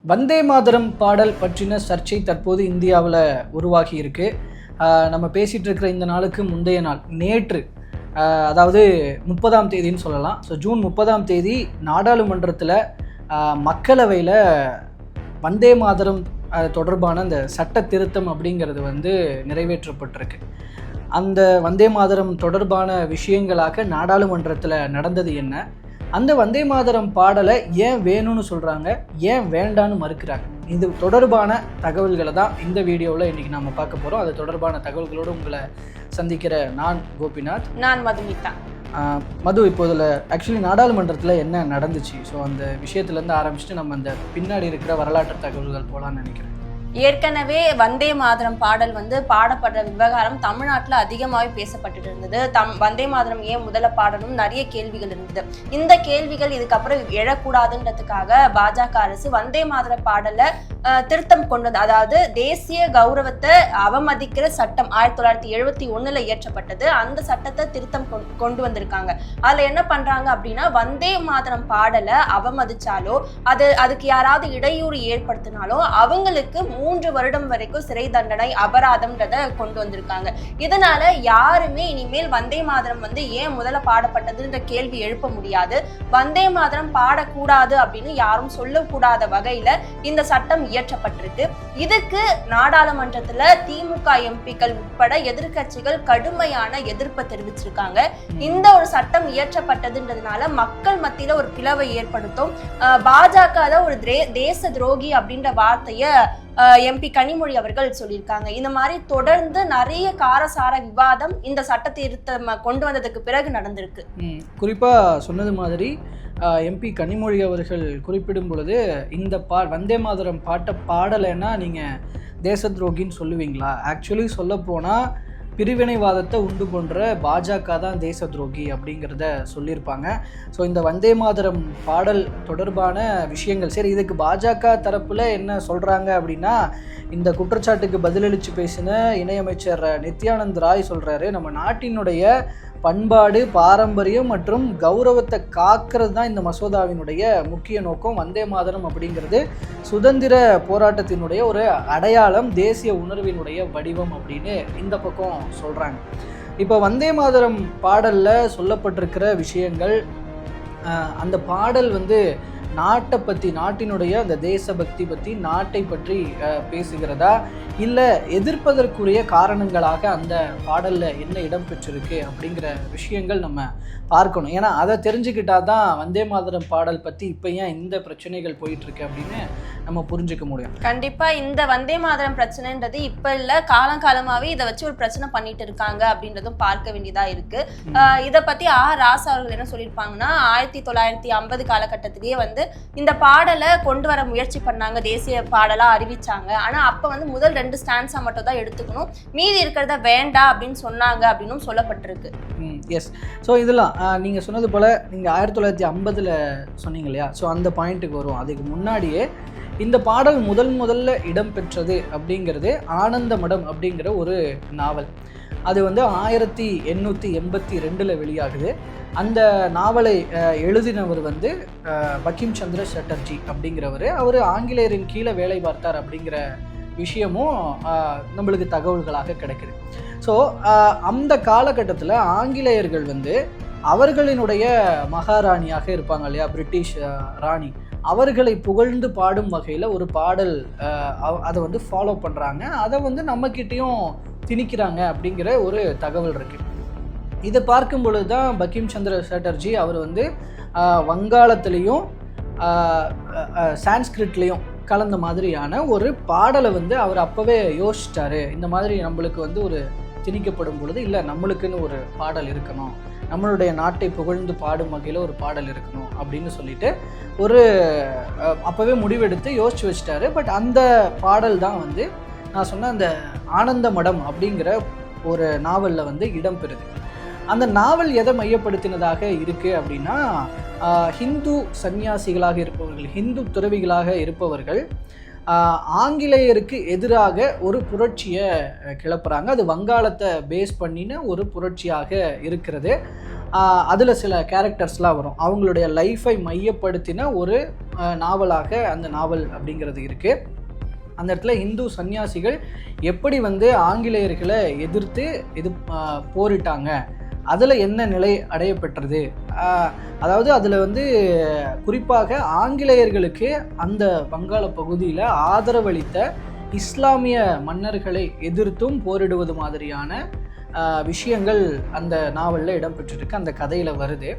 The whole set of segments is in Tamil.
வந்தே மாதரம் பாடல் பற்றின சர்ச்சை தற்போது இந்தியாவில் உருவாகி இருக்கு. நம்ம பேசிகிட்டு இருக்கிற இந்த நாளுக்கு முந்தைய நாள் நேற்று, அதாவது 30ஆம் தேதின்னு சொல்லலாம். ஸோ ஜூன் 30ஆம் தேதி நாடாளுமன்றத்தில் மக்களவையில் வந்தே மாதரம் தொடர்பான அந்த சட்ட திருத்தம் அப்படிங்கிறது நிறைவேற்றப்பட்டிருக்கு. அந்த வந்தே மாதரம் தொடர்பான விஷயங்களாக நாடாளுமன்றத்தில் நடந்தது என்ன, அந்த வந்தே மாதரம் பாடலை ஏன் வேணும்னு சொல்கிறாங்க, ஏன் வேண்டான்னு மறுக்கிறாங்க, இது தொடர்பான தகவல்களை தான் இந்த வீடியோவில் இன்றைக்கி நம்ம பார்க்க போகிறோம். அது தொடர்பான தகவல்களோடு உங்களை சந்திக்கிற நான் கோபிநாத், நான் மதுமிதா. மது, இப்போ இதில் ஆக்சுவலி நாடாளுமன்றத்தில் என்ன நடந்துச்சு, ஸோ அந்த விஷயத்துலேருந்து ஆரம்பிச்சுட்டு நம்ம அந்த பின்னாடி இருக்கிற வரலாற்று தகவல்கள் போகலான்னு நினைக்கிறேன். ஏற்கனவே வந்தே மாதரம் பாடல் பாடப்படுற விவகாரம் தமிழ்நாட்டில் அதிகமாகவே பேசப்பட்டு இருந்தது. வந்தே மாதரம் ஏன் முதல்ல பாடணும், நிறைய கேள்விகள் இருந்தது. இந்த கேள்விகள் இதுக்கப்புறம் எழக்கூடாதுன்றதுக்காக பாஜக அரசு வந்தே மாதர பாடலை திருத்தம் கொண்டது. அதாவது தேசிய கௌரவத்தை அவமதிக்கிற சட்டம் 1971 இயற்றப்பட்டது. அந்த சட்டத்தை திருத்தம் கொண்டு வந்திருக்காங்க. அதுல என்ன பண்றாங்க அப்படின்னா, வந்தே மாதரம் பாடலை அவமதிச்சாலோ அதுக்கு யாராவது இடையூறு ஏற்படுத்தினாலோ அவங்களுக்கு 3 வருடம் வரைக்கும் சிறை தண்டனை, அபராதம்ன்றத கொண்டு வந்திருக்காங்க. இதனால யாருமே இனிமேல் வந்தே மாதரம் ஏன் முதல்ல பாடப்பட்டதுன்ற கேள்வி எழுப்ப முடியாது. வந்தே மாதரம் பாடக்கூடாது அப்படின்னு யாரும் சொல்லக்கூடாத வகையில இந்த சட்டம் இயற்றப்பட்டிருக்கு. இதுக்கு நாடாளுமன்றத்துல திமுக எம்பிக்கள் உட்பட எதிர்கட்சிகள் கடுமையான எதிர்ப்பை தெரிவிச்சிருக்காங்க. இந்த ஒரு சட்டம் இயற்றப்பட்டதுன்றதுனால மக்கள் மத்தியில ஒரு பிளவை ஏற்படுத்தும். பாஜக ஒரு தேச துரோகி அப்படின்ற வார்த்தைய எம்பி கனிமொழி அவர்கள் சொல்லியிருக்காங்க. இந்த மாதிரி தொடர்ந்து நிறைய காரசார விவாதம் இந்த சட்ட திருத்தம் கொண்டு வந்ததுக்கு பிறகு நடந்திருக்கு. குறிப்பா சொன்னது மாதிரி எம்பி கனிமொழி அவர்கள் குறிப்பிடும் பொழுது, இந்த வந்தே மாதரம் பாட்டை பாடலைன்னா நீங்கள் தேச துரோகின்னு சொல்லுவீங்களா? ஆக்சுவலி சொல்ல போனால் பிரிவினைவாதத்தை உண்டு பண்ணுற பாஜக தான் தேச துரோகி அப்படிங்கிறத சொல்லியிருப்பாங்க. ஸோ இந்த வந்தே மாதரம் பாடல் தொடர்பான விஷயங்கள் சரி, இதுக்கு பாஜக தரப்பில் என்ன சொல்கிறாங்க அப்படின்னா, இந்த குற்றச்சாட்டுக்கு பதிலளித்து பேசின இணையமைச்சர் நித்யானந்த் ராய் சொல்கிறாரு, நம்ம நாட்டினுடைய பண்பாடு, பாரம்பரியம் மற்றும் கௌரவத்தை காக்கிறது தான் இந்த மசோதாவினுடைய முக்கிய நோக்கம். வந்தே மாதரம் அப்படிங்கிறது சுதந்திர போராட்டத்தினுடைய ஒரு அடையாளம், தேசிய உணர்வினுடைய வடிவம் அப்படின்னு இந்த பக்கம் சொல்கிறாங்க. இப்போ வந்தே மாதரம் பாடலில் சொல்லப்பட்டிருக்கிற விஷயங்கள், அந்த பாடல் நாட்டை பற்றி, நாட்டினுடைய அந்த தேசபக்தி பற்றி, நாட்டை பற்றி பேசுகிறதா, இல்லை எதிர்ப்பதற்குரிய காரணங்களாக அந்த பாடலில் என்ன இடம் பெற்றிருக்கு அப்படிங்கிற விஷயங்கள் நம்ம பார்க்கணும். ஏன்னா அதை தெரிஞ்சுக்கிட்டா தான் வந்தே மாதரம் பாடல் பற்றி இப்போ ஏன் இந்த பிரச்சனைகள் போயிட்டுருக்கு அப்படின்னு நம்ம புரிஞ்சுக்க முடியும். கண்டிப்பாக இந்த வந்தே மாதரம் பிரச்சனைன்றது இப்போ இல்லை, காலங்காலமாகவே இதை வச்சு ஒரு பிரச்சனை பண்ணிட்டு இருக்காங்க அப்படின்றதும் பார்க்க வேண்டியதாக இருக்குது. இதை பற்றி ராசா அவர்கள் என்ன சொல்லியிருப்பாங்கன்னா, 1950 காலகட்டத்திலேயே இந்த பாடலை கொண்டு வர முயற்சி பண்ணாங்க, தேசிய பாடலாக அறிவிச்சாங்க. ஆனால் அப்போ முதல் 2 ஸ்டான்ஸா மட்டும் தான் எடுத்துக்கணும், மீதி இருக்கிறத வேண்டாம் அப்படின்னு சொன்னாங்க அப்படின்னும் சொல்லப்பட்டிருக்கு. எஸ். ஸோ இதெல்லாம் நீங்கள் சொன்னது போல் நீங்கள் 1950 சொன்னீங்க இல்லையா? ஸோ அந்த பாயிண்ட்டுக்கு வரும். அதுக்கு முன்னாடியே இந்த பாடல் முதல்ல இடம்பெற்றது அப்படிங்கிறது ஆனந்த மடம் அப்படிங்கிற ஒரு நாவல். அது 1882 வெளியாகுது. அந்த நாவலை எழுதினவர் பங்கிம் சந்திர சட்டர்ஜி அப்படிங்கிறவர். அவர் ஆங்கிலேயரின் கீழே வேலை பார்த்தார் அப்படிங்கிற விஷயமும் நம்மளுக்கு தகவல்களாக கிடைக்குது. ஸோ அந்த காலகட்டத்தில் ஆங்கிலேயர்கள் அவர்களினுடைய மகாராணியாக இருப்பாங்க இல்லையா, பிரிட்டிஷ் ராணி, அவர்களை புகழ்ந்து பாடும் வகையில் ஒரு பாடல், அதை ஃபாலோ பண்ணுறாங்க. அதை நம்மக்கிட்டேயும் திணிக்கிறாங்க அப்படிங்கிற ஒரு தகவல் இருக்குது. இதை பார்க்கும் பொழுது தான் பங்கிம் சந்திர சட்டர்ஜி அவர் வங்காளத்துலேயும் சான்ஸ்கிரிட்லேயும் கலந்த மாதிரியான ஒரு பாடலை அவர் அப்போவே யோசிச்சிட்டாரு. இந்த மாதிரி நம்மளுக்கு ஒரு திணிக்கப்படும் பொழுது, இல்லை நம்மளுக்குன்னு ஒரு பாடல் இருக்கணும், நம்மளுடைய நாட்டை புகழ்ந்து பாடும் வகையில் ஒரு பாடல் இருக்கணும் அப்படின்னு சொல்லிட்டு ஒரு அப்போவே முடிவெடுத்து யோசிச்சு வச்சிட்டாரு. பட் அந்த பாடல் தான் நான் சொன்ன அந்த ஆனந்த மடம் அப்படிங்கிற ஒரு நாவலில் இடம்பெறுது. அந்த நாவல் எதை மையப்படுத்தினதாக இருக்குது அப்படின்னா, ஹிந்து சன்னியாசிகளாக இருப்பவர்கள், ஹிந்து துறவிகளாக இருப்பவர்கள் ஆங்கிலேயருக்கு எதிராக ஒரு புரட்சியை கிளப்புறாங்க. அது வங்காளத்தை பேஸ் பண்ணின ஒரு புரட்சியாக இருக்கிறது. அதில் சில கேரக்டர்ஸ்லாம் வரும். அவங்களுடைய லைஃப்பை மையப்படுத்தின ஒரு நாவலாக அந்த நாவல் அப்படிங்கிறது இருக்குது. அந்த இடத்துல இந்து சன்னியாசிகள் எப்படி ஆங்கிலேயர்களை எதிர்த்து போரிட்டாங்க, அதில் என்ன நிலை அடையப்பெற்றது, அதாவது அதில் குறிப்பாக ஆங்கிலேயர்களுக்கு அந்த வங்காள பகுதியில் ஆதரவளித்த இஸ்லாமிய மன்னர்களை எதிர்த்தும் போரிடுவது மாதிரியான விஷயங்கள் அந்த நாவலில் இடம்பெற்றிருக்கு, அந்த கதையில் வருது.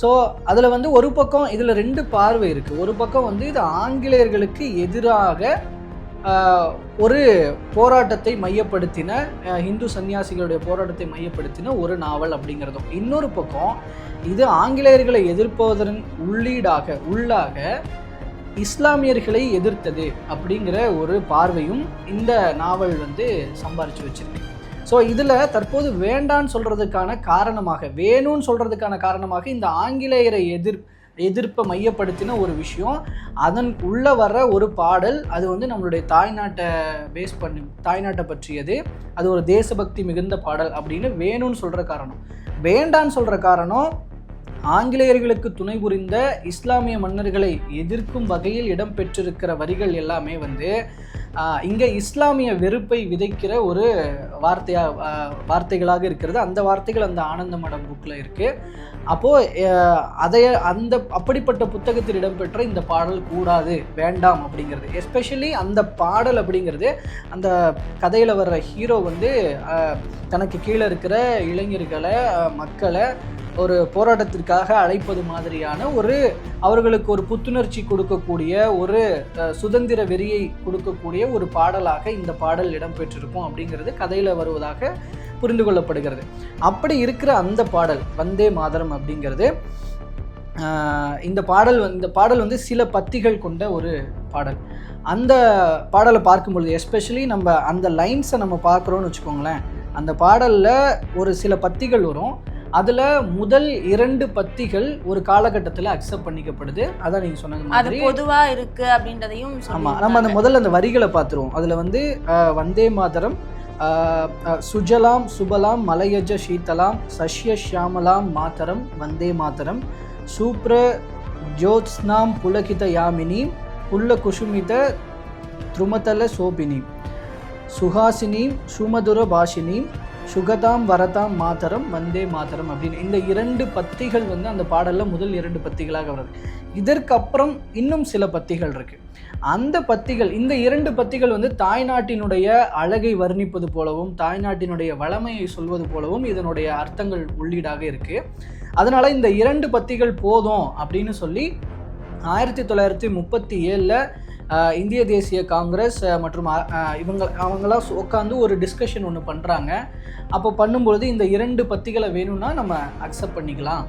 ஸோ அதில் ஒரு பக்கம் இதில் 2 பார்வை இருக்குது. ஒரு பக்கம் இது ஆங்கிலேயர்களுக்கு எதிராக ஒரு போராட்டத்தை மையப்படுத்தின, இந்து சன்னியாசிகளுடைய போராட்டத்தை மையப்படுத்தின ஒரு நாவல் அப்படிங்கிறதும், இன்னொரு பக்கம் இது ஆங்கிலேயர்களை எதிர்ப்பதன் உள்ளாக இஸ்லாமியர்களை எதிர்த்தது அப்படிங்கிற ஒரு பார்வையும் இந்த நாவல் சம்பாரிச்சு வச்சிருக்கு. ஸோ இதில் தற்போது வேண்டான்னு சொல்கிறதுக்கான காரணமாக, வேணும்னு சொல்கிறதுக்கான காரணமாக இந்த ஆங்கிலேயரை எதிர்ப்பை மையப்படுத்தின ஒரு விஷயம், அதன் உள்ளே வர்ற ஒரு பாடல், அது நம்மளுடைய தாய்நாட்டை பேஸ் பண்ணி, தாய்நாட்டை பற்றியது, அது ஒரு தேசபக்தி மிகுந்த பாடல் அப்படின்னு வேணும்னு சொல்கிற காரணம். வேண்டான்னு சொல்கிற காரணம், ஆங்கிலேயர்களுக்கு துணை புரிந்த இஸ்லாமிய மன்னர்களை எதிர்க்கும் வகையில் இடம்பெற்றிருக்கிற வரிகள் எல்லாமே இங்கே இஸ்லாமிய வெறுப்பை விதைக்கிற ஒரு வார்த்தைகளாக இருக்கிறது. அந்த வார்த்தைகள் அந்த ஆனந்த மடம் புக்கில் இருக்குது. அப்போது அப்படிப்பட்ட புத்தகத்தில் இடம்பெற்ற இந்த பாடல் கூடாது, வேண்டாம் அப்படிங்கிறது. எஸ்பெஷலி அந்த பாடல் அப்படிங்கிறது, அந்த கதையில் வர்ற ஹீரோ தனக்கு கீழே இருக்கிற இளைஞர்களை, மக்களை ஒரு போராட்டத்திற்காக அழைப்பது மாதிரியான அவர்களுக்கு ஒரு புத்துணர்ச்சி கொடுக்கக்கூடிய, ஒரு சுதந்திர வெறியை கொடுக்கக்கூடிய ஒரு பாடலாக இந்த பாடல் இடம்பெற்றிருக்கும் அப்படிங்கிறது கதையில் வருவதாக புரிந்து கொள்ளப்படுகிறது. அப்படி இருக்கிற அந்த பாடல் வந்தே மாதரம் அப்படிங்கிறது, இந்த பாடல் சில பத்திகள் கொண்ட ஒரு பாடல். அந்த பாடலை பார்க்கும்பொழுது, எஸ்பெஷலி நம்ம அந்த லைன்ஸை நம்ம பார்க்குறோன்னு வச்சுக்கோங்களேன், அந்த பாடலில் ஒரு சில பத்திகள் வரும். அதில் முதல் 2 பத்திகள் ஒரு காலகட்டத்தில் அக்செப்ட் பண்ணிக்கப்படுது. அதான் நீங்கள் சொன்னது மாதிரி பொதுவாக இருக்கு அப்படின்றதையும். ஆமாம், நம்ம அந்த வரிகளை பார்த்துருவோம். அதில் வந்தே மாதரம், சுஜலாம் சுபலாம் மலையஜ சீதலாம் சஷ்ய ஷியாமலாம் மாதரம் வந்தே மாதரம் சூப்ர ஜோத்ஸ்னாம் புலகித யாமினீம் புல்ல குசுமித த்ருமதல சோபினீம் சுஹாசினீம் சுமதுர பாஷினீம் சுகதாம் வரதாம் மாதரம் வந்தே மாதரம் அப்படின்னு இந்த 2 பத்திகள் அந்த பாடலில் முதல் 2 பத்திகளாக வருது. இதற்கப்புறம் இன்னும் சில பத்திகள் இருக்குது. அந்த பத்திகள், இந்த 2 பத்திகள் தாய்நாட்டினுடைய அழகை வர்ணிப்பது போலவும், தாய்நாட்டினுடைய வளமையை சொல்வது போலவும் இதனுடைய அர்த்தங்கள் உள்ளீடாக இருக்குது. அதனால் இந்த 2 பத்திகள் போதும் அப்படின்னு சொல்லி 1937 இந்திய தேசிய காங்கிரஸ் மற்றும் அவங்களாம் உட்காந்து ஒரு டிஸ்கஷன் ஒன்று பண்ணுறாங்க. அப்போ பண்ணும்பொழுது இந்த 2 பத்திகளை வேணும்னா நம்ம அக்செப்ட் பண்ணிக்கலாம்,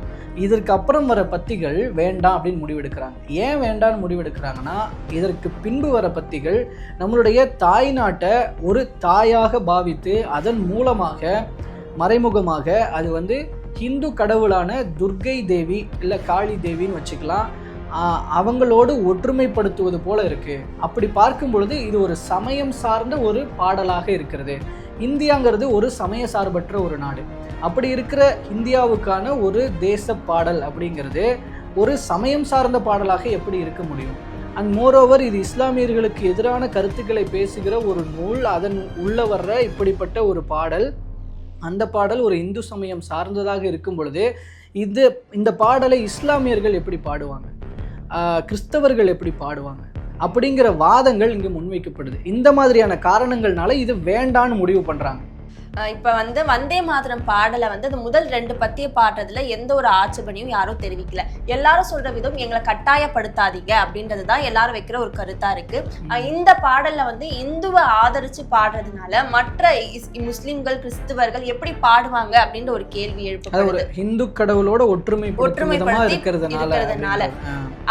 இதற்கு அப்புறம் வர பத்திகள் வேண்டாம் அப்படின்னு முடிவெடுக்கிறாங்க. ஏன் வேண்டான்னு முடிவெடுக்கிறாங்கன்னா, இதற்கு பின்பு வர பத்திகள் நம்மளுடைய தாய்நாட்டை ஒரு தாயாக பாவித்து அதன் மூலமாக மறைமுகமாக அது ஹிந்து கடவுளான துர்கை தேவி இல்லை காளி தேவின்னு வச்சுக்கலாம், அவங்களோடு ஒற்றுமைப்படுத்துவது போல இருக்கு. அப்படி பார்க்கும் பொழுது இது ஒரு சமயம் சார்ந்த ஒரு பாடலாக இருக்கிறது. இந்தியாங்கிறது ஒரு சமய சார்பற்ற ஒரு நாடு. அப்படி இருக்கிற இந்தியாவுக்கான ஒரு தேச பாடல் அப்படிங்கிறது ஒரு சமயம் சார்ந்த பாடலாக எப்படி இருக்க முடியும்? அண்ட் மோரோவர் இது இஸ்லாமியர்களுக்கு எதிரான கருத்துக்களை பேசுகிற ஒரு நூல், அதன் உள்ள வர்ற இப்படிப்பட்ட ஒரு பாடல், அந்த பாடல் ஒரு இந்து சமயம் சார்ந்ததாக இருக்கும் பொழுது இந்த பாடலை இஸ்லாமியர்கள் எப்படி பாடுவாங்க, கிறிஸ்தவர்கள் எப்படி பாடுவாங்க அப்படிங்கிற வாதங்கள் இங்கே முன்வைக்கப்படுது. இந்த மாதிரியான காரணங்கள்னால இது வேண்டான்னு முடிவு பண்ணுறாங்க. இப்போ வந்தே மாதரம் பாடலை அது முதல் 2 பத்தியை பாடுறதுல எந்த ஒரு ஆட்சேபனையும் யாரும் தெரிவிக்கல. எல்லாரும் சொல்ற விதம் எங்களை கட்டாயப்படுத்தாதீங்க அப்படின்றது தான் எல்லாரும் வைக்கிற ஒரு கருத்தா இருக்கு. இந்த பாடல்ல இந்துவை ஆதரிச்சு பாடுறதுனால மற்ற முஸ்லிம்கள், கிறிஸ்துவர்கள் எப்படி பாடுவாங்க அப்படின்ற ஒரு கேள்வி எழுப்பப்படுது. இந்து கடவுளோட ஒற்றுமைப்படுத்தி இருக்கிறதுனால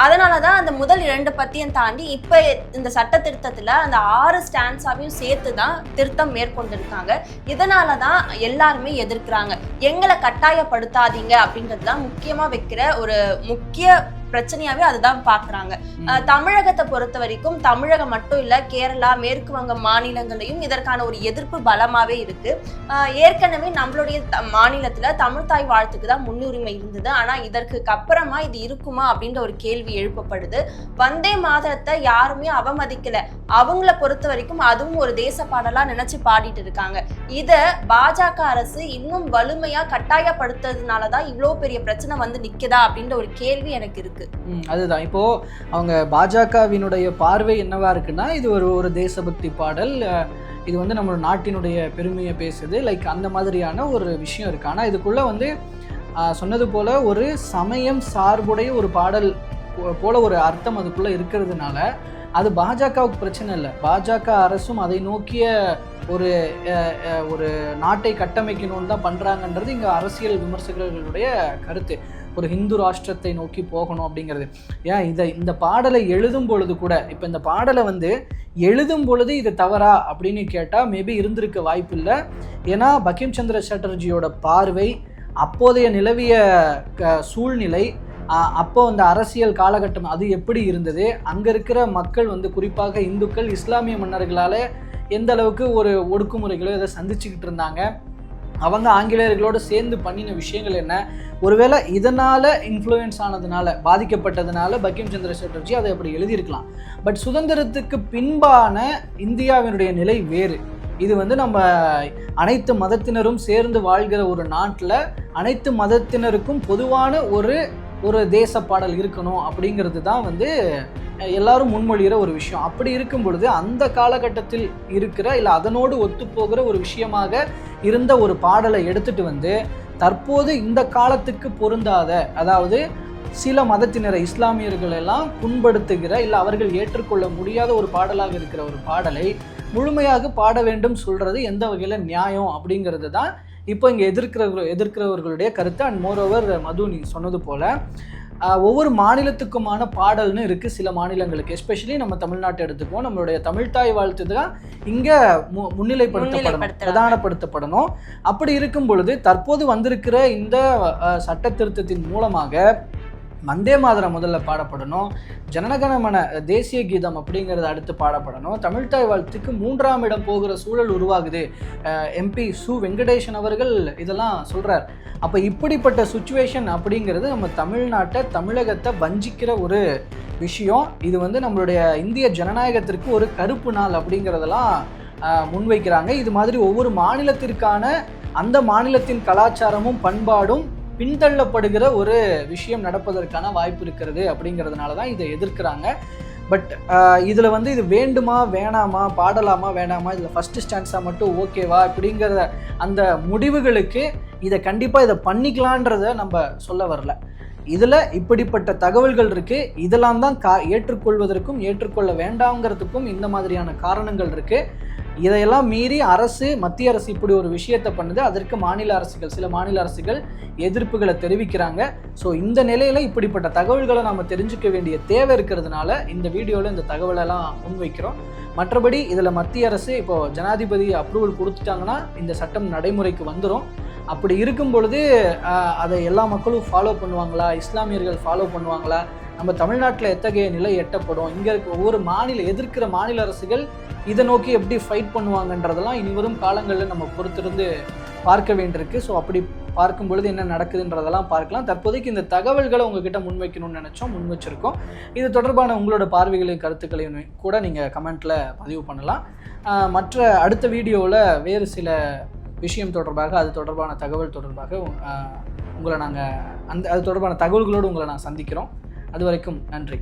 அதனாலதான் அந்த முதல் 2 பத்தியம் தாண்டி இப்ப இந்த சட்ட திருத்தத்துல அந்த 6 ஸ்டான்ஸாவையும் சேர்த்துதான் திருத்தம் மேற்கொண்டிருக்காங்க. இதனாலதான் எல்லாருமே எதிர்க்கிறாங்க. எங்களை கட்டாயப்படுத்தாதீங்க அப்படின்றதுதான் முக்கியமா வைக்கிற ஒரு முக்கிய பிரச்சனையாவே அதுதான் பாக்குறாங்க. தமிழகத்தை பொறுத்த வரைக்கும் தமிழகம் மட்டும் இல்ல, கேரளா, மேற்கு வங்கம் மாநிலங்களையும் இதற்கான ஒரு எதிர்ப்பு பலமாவே இருக்கு. ஏற்கனவே நம்மளுடைய மாநிலத்துல தமிழ்தாய் வாழ்த்துக்கு தான் முன்னுரிமை இருந்தது. ஆனா இதற்கு அப்புறமா இது இருக்குமா அப்படின்ற ஒரு கேள்வி எழுப்பப்படுது. வந்தே மாதரத்தை யாருமே அவமதிக்கல. அவங்கள பொறுத்த வரைக்கும் அதுவும் ஒரு தேச பாடலா நினைச்சு பாடிட்டு இருக்காங்க. இத பாஜக அரசு இன்னும் வலிமையா கட்டாயப்படுத்துறதுனாலதான் இவ்வளவு பெரிய பிரச்சனை வந்து நிக்குதா அப்படின்ற ஒரு கேள்வி எனக்கு இருக்கு. அதுதான் இப்போ அவங்க பாஜகவினுடைய பார்வை என்னவா இருக்குன்னா, இது ஒரு தேசபக்தி பாடல், இது வந்து நம்ம நாட்டினுடைய பெருமையை பேசுது, லைக் அந்த மாதிரியான ஒரு விஷயம் இருக்கு. ஆனால் இதுக்குள்ள வந்து சொன்னது போல ஒரு சமயம் சார்புடைய ஒரு பாடல் போல ஒரு அர்த்தம் அதுக்குள்ள இருக்கிறதுனால அது பாஜகவுக்கு பிரச்சனை இல்லை. பாஜக அரசும் அதை நோக்கிய ஒரு நாட்டை கட்டமைக்கணும்னு தான் பண்ணுறாங்கன்றது இங்கே அரசியல் விமர்சகர்களுடைய கருத்து. ஒரு ஹிந்து ராஷ்டிரத்தை நோக்கி போகணும் அப்படிங்கிறது. ஏன் இந்த பாடலை எழுதும் பொழுது கூட, இப்போ இந்த பாடலை வந்து எழுதும் பொழுது இது தவறா அப்படின்னு கேட்டால் மேபி இருந்திருக்க வாய்ப்பு இல்லை. ஏன்னா பங்கிம் சந்திர சாட்டர்ஜியோட பார்வை, அப்போதைய நிலவிய சூழ்நிலை, அப்போ அந்த அரசியல் காலகட்டம் அது எப்படி இருந்தது, அங்கே இருக்கிற மக்கள் வந்து குறிப்பாக இந்துக்கள் இஸ்லாமிய மன்னர்களால் எந்த அளவுக்கு ஒரு ஒடுக்குமுறைகளோ இதை சந்திச்சுக்கிட்டு இருந்தாங்க, அவங்க ஆங்கிலேயர்களோடு சேர்ந்து பண்ணின விஷயங்கள் என்ன, ஒருவேளை இதனால் இன்ஃப்ளூயன்ஸ் ஆனதுனால, பாதிக்கப்பட்டதுனால பங்கிம் சந்திர சாட்டர்ஜி அதை அப்படி எழுதியிருக்கலாம். பட் சுதந்திரத்துக்கு பின்பான இந்தியாவினுடைய நிலை வேறு. இது வந்து நம்ம அனைத்து மதத்தினரும் சேர்ந்து வாழ்கிற ஒரு நாட்டில் அனைத்து மதத்தினருக்கும் பொதுவான ஒரு தேச பாடல் இருக்கணும் அப்படிங்கிறது தான் வந்து எல்லாரும் முன்மொழிகிற ஒரு விஷயம். அப்படி இருக்கும் பொழுது அந்த காலகட்டத்தில் இருக்கிற இல்லை அதனோடு ஒத்துப்போகிற ஒரு விஷயமாக இருந்த ஒரு பாடலை எடுத்துட்டு வந்து தற்போது இந்த காலத்துக்கு பொருந்தாத, அதாவது சில மதத்தினரை இஸ்லாமியர்கள் எல்லாம் புண்படுத்துகிற இல்லை அவர்கள் ஏற்றுக்கொள்ள முடியாத ஒரு பாடலாக இருக்கிற ஒரு பாடலை முழுமையாக பாட வேண்டும் சொல்றது எந்த வகையில் நியாயம் அப்படிங்கிறது தான் இப்போ இங்கே எதிர்க்கிறவர்களுடைய கருத்து. அண்ட் மோரோவர் மது நீ சொன்னது போல ஒவ்வொரு மாநிலத்துக்குமான பாடல்னு இருக்குது சில மாநிலங்களுக்கு. எஸ்பெஷலி நம்ம தமிழ்நாட்டை எடுத்துக்குவோம், நம்மளுடைய தமிழ்தாய் வாழ்த்து தான் இங்கே பிரதானப்படுத்தப்படணும். அப்படி இருக்கும் பொழுது தற்போது வந்திருக்கிற இந்த சட்ட திருத்தத்தின் மூலமாக வந்தே மாதரம் முதல்ல பாடப்படணும், ஜனகணமன தேசிய கீதம் அப்படிங்கிறது அடுத்து பாடப்படணும், தமிழ்தாய் வாழ்த்துக்கு 3ஆம் இடம் போகிற சூழல் உருவாகுது. எம்பி சு வெங்கடேசன் அவர்கள் இதெல்லாம் சொல்கிறார். அப்போ இப்படிப்பட்ட சுச்சுவேஷன் அப்படிங்கிறது நம்ம தமிழகத்தை வஞ்சிக்கிற ஒரு விஷயம். இது வந்து நம்மளுடைய இந்திய ஜனநாயகத்திற்கு ஒரு கருப்பு நாள் அப்படிங்கிறதெல்லாம் முன்வைக்கிறாங்க. இது மாதிரி ஒவ்வொரு மாநிலத்திற்கான அந்த மாநிலத்தின் கலாச்சாரமும் பண்பாடும் பின்தள்ளப்படுகிற ஒரு விஷயம் நடப்பதற்கான வாய்ப்பு இருக்கிறது அப்படிங்கிறதுனால தான் இதை எதிர்க்கிறாங்க. பட் இதில் வந்து இது வேண்டுமா வேணாமா, பாடலாமா வேணாமா, இதில் ஃபஸ்ட்டு ஸ்டான்ஸாக மட்டும் ஓகேவா இப்படிங்கிற அந்த முடிவுகளுக்கு இதை கண்டிப்பாக இதை பண்ணிக்கலான்றதை நம்ம சொல்ல வரல. இதில் இப்படிப்பட்ட தகவல்கள் இருக்குது, இதெல்லாம் தான் ஏற்றுக்கொள்வதற்கும் ஏற்றுக்கொள்ள வேண்டாங்கிறதுக்கும் இந்த மாதிரியான காரணங்கள் இருக்குது. இதையெல்லாம் மீறி மத்திய அரசு இப்படி ஒரு விஷயத்தை பண்ணுது, அதற்கு சில மாநில அரசுகள் எதிர்ப்புகளை தெரிவிக்கிறாங்க. ஸோ இந்த நிலையில் இப்படிப்பட்ட தகவல்களை நம்ம தெரிஞ்சுக்க வேண்டிய தேவை இருக்கிறதுனால இந்த வீடியோவில் இந்த தகவலெல்லாம் முன்வைக்கிறோம். மற்றபடி இதில் மத்திய அரசு இப்போ ஜனாதிபதி அப்ரூவல் கொடுத்துட்டாங்கன்னா இந்த சட்டம் நடைமுறைக்கு வந்துடும். அப்படி இருக்கும் பொழுது அதை எல்லா மக்களும் ஃபாலோ பண்ணுவாங்களா, இஸ்லாமியர்கள் ஃபாலோ பண்ணுவாங்களா, நம்ம தமிழ்நாட்டில் எத்தகைய நிலை எட்டப்படும், இங்கே இருக்க ஒவ்வொரு எதிர்க்கிற மாநில அரசுகள் இதை நோக்கி எப்படி ஃபைட் பண்ணுவாங்கன்றதெல்லாம் இனி வரும் காலங்களில் நம்ம பொறுத்திருந்து பார்க்க வேண்டியிருக்கு. ஸோ அப்படி பார்க்கும் பொழுது என்ன நடக்குதுன்றதெல்லாம் பார்க்கலாம். தற்போதைக்கு இந்த தகவல்களை உங்ககிட்ட முன்வைக்கணும்னு நினச்சோம், முன்வச்சிருக்கோம். இது தொடர்பான உங்களோட பார்வைகளையும் கருத்துக்களையும் கூட நீங்கள் கமெண்ட்டில் பதிவு பண்ணலாம். மற்ற அடுத்த வீடியோவில் வேறு சில விஷயம் தொடர்பாக, அது தொடர்பான தகவல் தொடர்பாக உங்களை நாங்கள் அது தொடர்பான தகவல்களோடு உங்களை நான் சந்திக்கிறோம். அது வரைக்கும் நன்றி.